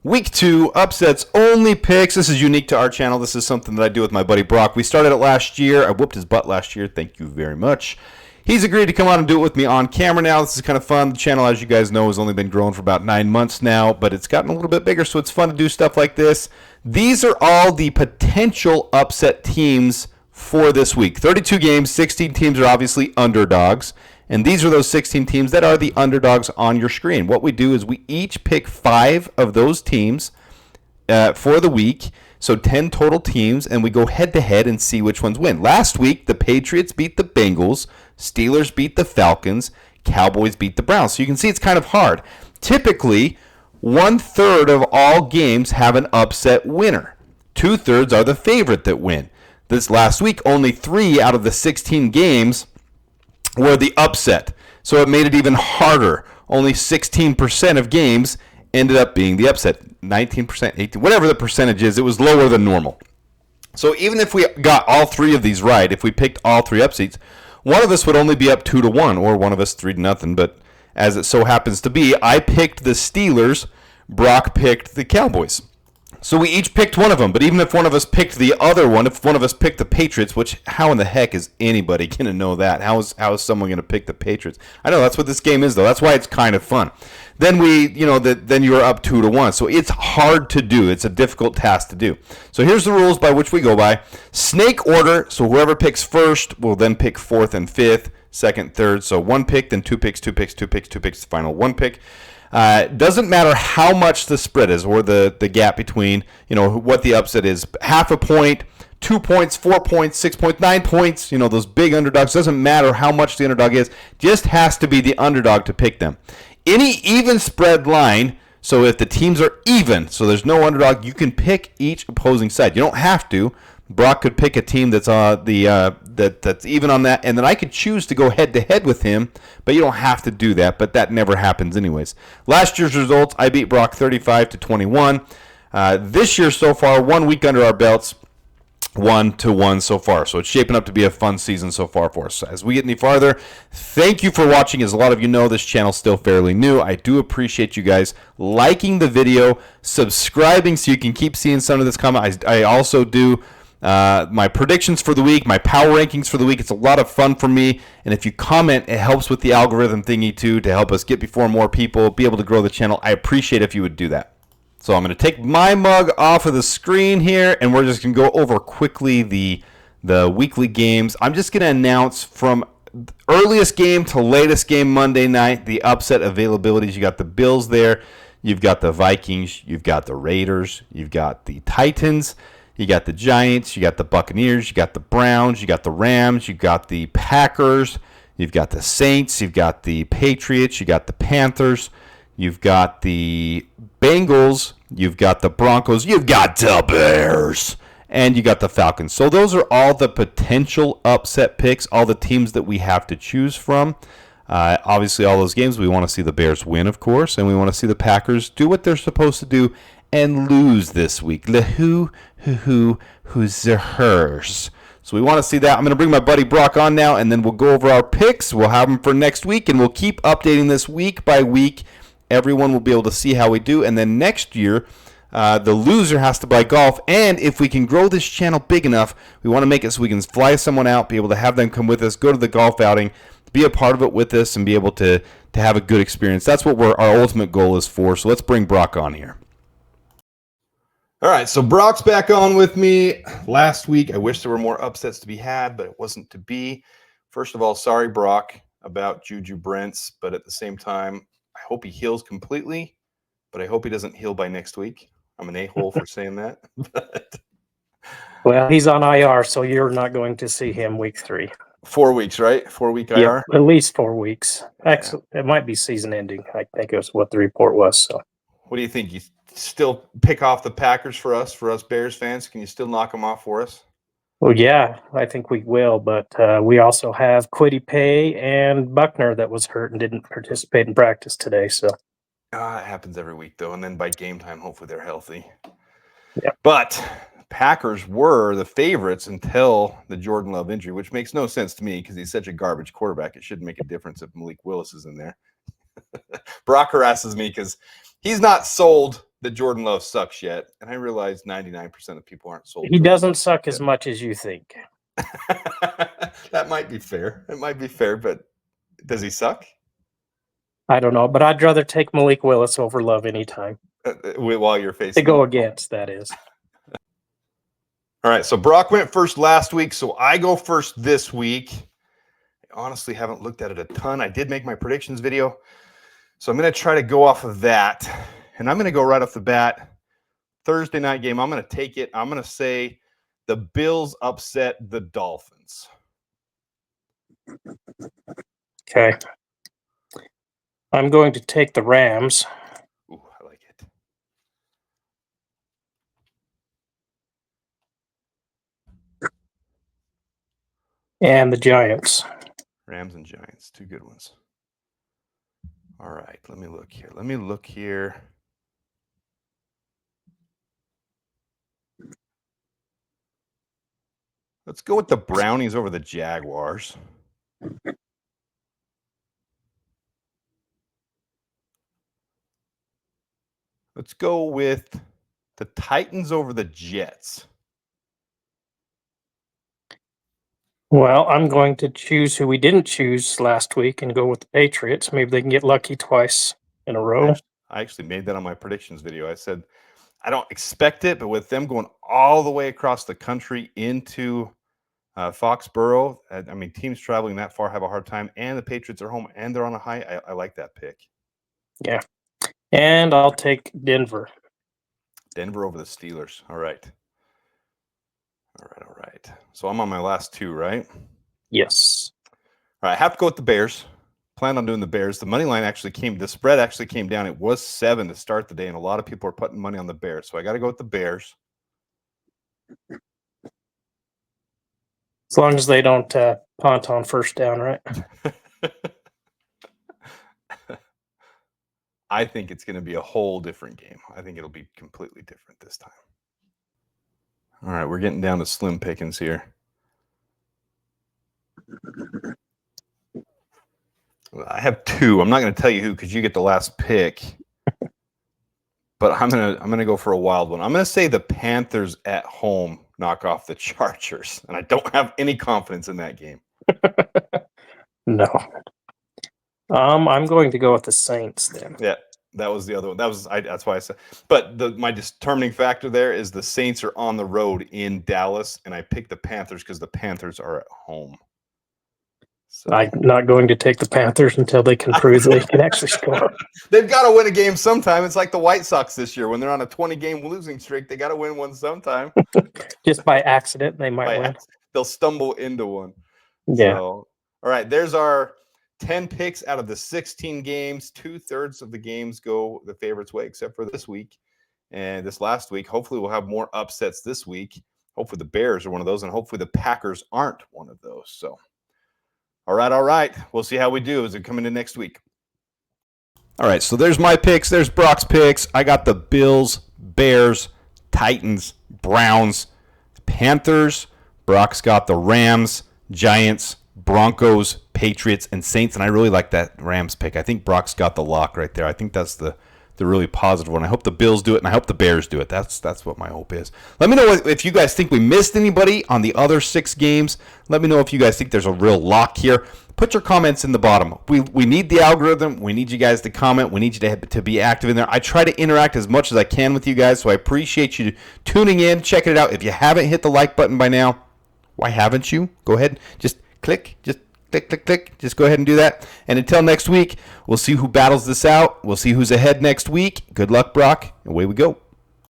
Week 2, upsets only picks. This is unique to our channel. This is something that I do with my buddy Broc. We started it last year. I whooped his butt last year. Thank you very much. He's agreed to come on and do it with me on camera now. This is kind of fun. The channel, as you guys know, has only been growing for about 9 months now, but it's gotten a little bit bigger, so it's fun to do stuff like this. These are all the potential upset teams for this week. 32 games, 16 teams are obviously underdogs. And these are those 16 teams that are the underdogs on your screen. What we do is we each pick 5 of those teams for the week. So 10 total teams, and we go head-to-head and see which ones win. Last week, the Patriots beat the Bengals, Steelers beat the Falcons, Cowboys beat the Browns. So you can see it's kind of hard. Typically, 1/3 of all games have an upset winner. 2/3 are the favorite that win. This last week, only 3 out of the 16 games were the upset. So it made it even harder. Only 16% of games ended up being the upset. 19%, 18%, whatever the percentage is, it was lower than normal. So even if we got all 3 of these right, if we picked all 3 upsets, one of us would only be up 2-1, or one of us 3-0. But as it so happens to be, I picked the Steelers, Broc picked the Cowboys. So we each picked one of them, but even if one of us picked the other one, if one of us picked the Patriots, which how in the heck is anybody going to know that? How is someone going to pick the Patriots? I know that's what this game is, though. That's why it's kind of fun. Then then you're up 2-1. So it's hard to do. It's a difficult task to do. So here's the rules by which we go by. Snake order, so whoever picks first will then pick 4th and 5th, 2nd, 3rd. So 1 pick, then 2 picks, 2 picks, 2 picks, 2 picks, final 1 pick. Doesn't matter how much the spread is or the gap between, what the upset is. Half a point, 2 points, 4 points, 6 points, 9 points, those big underdogs. Doesn't matter how much the underdog is. Just has to be the underdog to pick them. Any even spread line, so if the teams are even, so there's no underdog, you can pick each opposing side. You don't have to. Broc could pick a team that's that's even on that, and then I could choose to go head-to-head with him, but you don't have to do that, but that never happens anyways. Last year's results, I beat Broc 35-21. This year so far, 1 week under our belts, 1-1 so far. So it's shaping up to be a fun season so far for us. As we get any farther, thank you for watching. As a lot of you know, this channel's still fairly new. I do appreciate you guys liking the video, subscribing so you can keep seeing some of this comment. I also do my predictions for the week, my power rankings for the week. It's a lot of fun for me, and if you comment, it helps with the algorithm thingy too, to help us get before more people, be able to grow the channel. I appreciate if you would do that. So I'm going to take my mug off of the screen here, and we're just going to go over quickly the weekly games. I'm just going to announce from earliest game to latest game Monday night the upset availabilities. You got the Bills there, you've got the Vikings, you've got the Raiders, you've got the Titans, you got the Giants, you got the Buccaneers, you got the Browns, you got the Rams, you got the Packers, you've got the Saints, you've got the Patriots, you got the Panthers, you've got the Bengals, you've got the Broncos, you've got the Bears, and you got the Falcons. So those are all the potential upset picks, all the teams that we have to choose from. Obviously, all those games, we want to see the Bears win, of course, and we want to see the Packers do what they're supposed to do and lose this week. Who's the hers. So we want to see that. I'm going to bring my buddy Broc on now, and then we'll go over our picks. We'll have them for next week, and we'll keep updating this week by week. Everyone will be able to see how we do, and then next year, the loser has to buy golf, and if we can grow this channel big enough, we want to make it so we can fly someone out, be able to have them come with us, go to the golf outing, be a part of it with us, and be able to have a good experience. That's what our ultimate goal is for, so let's bring Broc on here. All right, so Broc's back on with me. Last week, I wish there were more upsets to be had, but it wasn't to be. First of all, sorry, Broc, about Juju Brents, but at the same time, I hope he heals completely, but I hope he doesn't heal by next week. I'm an a-hole for saying that. But well, he's on IR, so you're not going to see him week 3. 4 weeks, right? 4-week IR? Yeah, at least 4 weeks. Actually, it might be season ending. I think it was what the report was. So, what do you think? You still pick off the Packers for us Bears fans? Can you still knock them off for us? Well, yeah, I think we will. But we also have Kwity Paye and Buckner that was hurt and didn't participate in practice today. So it happens every week, though. And then by game time, hopefully they're healthy. Yeah. But Packers were the favorites until the Jordan Love injury, which makes no sense to me because he's such a garbage quarterback. It shouldn't make a difference if Malik Willis is in there. Broc harasses me because he's not sold that Jordan Love sucks yet, and I realize 99% of people aren't sold. He doesn't suck as much as you think. That might be fair. It might be fair, but does he suck? I don't know, but I'd rather take Malik Willis over Love anytime. While you're facing to go against, that is. All right, so Brock went first last week, so I go first this week. I honestly haven't looked at it a ton. I did make my predictions video, so I'm going to try to go off of that, and I'm going to go right off the bat. Thursday night game, I'm going to take it. I'm going to say the Bills upset the Dolphins. Okay. I'm going to take the Rams. Ooh, I like it. And the Giants. Rams and Giants, two good ones. All right, let me look here. Let's go with the Brownies over the Jaguars. Let's go with the Titans over the Jets. Well, I'm going to choose who we didn't choose last week and go with the Patriots. Maybe they can get lucky twice in a row. I actually made that on my predictions video. I said I don't expect it, but with them going all the way across the country into Foxborough, I mean, teams traveling that far have a hard time, and the Patriots are home and they're on a high. I like that pick. Yeah. And I'll take Denver. Denver over the Steelers. All right. So I'm on my last two, right? Yes. All right, I have to go with the Bears. Plan on doing the Bears. The money line the spread actually came down. It was 7 to start the day, and a lot of people are putting money on the Bears. So I got to go with the Bears. As long as they don't punt on first down, right? I think it's going to be a whole different game. I think it'll be completely different this time. All right, we're getting down to slim pickings here. I have 2. I'm not going to tell you who because you get the last pick. But I'm gonna go for a wild one. I'm gonna say the Panthers at home knock off the Chargers, and I don't have any confidence in that game. No. I'm going to go with the Saints then. Yeah, that was the other one. That's why I said. But my determining factor there is the Saints are on the road in Dallas, and I picked the Panthers because the Panthers are at home. So. I'm not going to take the Panthers until they can prove they can actually score. They've got to win a game sometime. It's like the White Sox this year. When they're on a 20-game losing streak, they got to win one sometime. Just by accident, they might win. They'll stumble into one. Yeah. So, all right, there's our 10 picks out of the 16 games. 2/3 of the games go the favorites' way, except for this week and this last week. Hopefully, we'll have more upsets this week. Hopefully, the Bears are one of those, and hopefully, the Packers aren't one of those. So. All right. We'll see how we do as we come into next week. All right, so there's my picks. There's Brock's picks. I got the Bills, Bears, Titans, Browns, Panthers. Brock's got the Rams, Giants, Broncos, Patriots, and Saints. And I really like that Rams pick. I think Brock's got the lock right there. I think that's the really positive one. I hope the Bills do it, and I hope the Bears do it. That's what my hope is. Let me know if you guys think we missed anybody on the other 6 games. Let me know if you guys think there's a real lock here. Put your comments in the bottom. We need the algorithm. We need you guys to comment. We need you to be active in there. I try to interact as much as I can with you guys, so I appreciate you tuning in, checking it out. If you haven't hit the like button by now, why haven't you? Go ahead. Just click. Click. Just go ahead and do that. And until next week, we'll see who battles this out. We'll see who's ahead next week. Good luck, Brock. Away we go.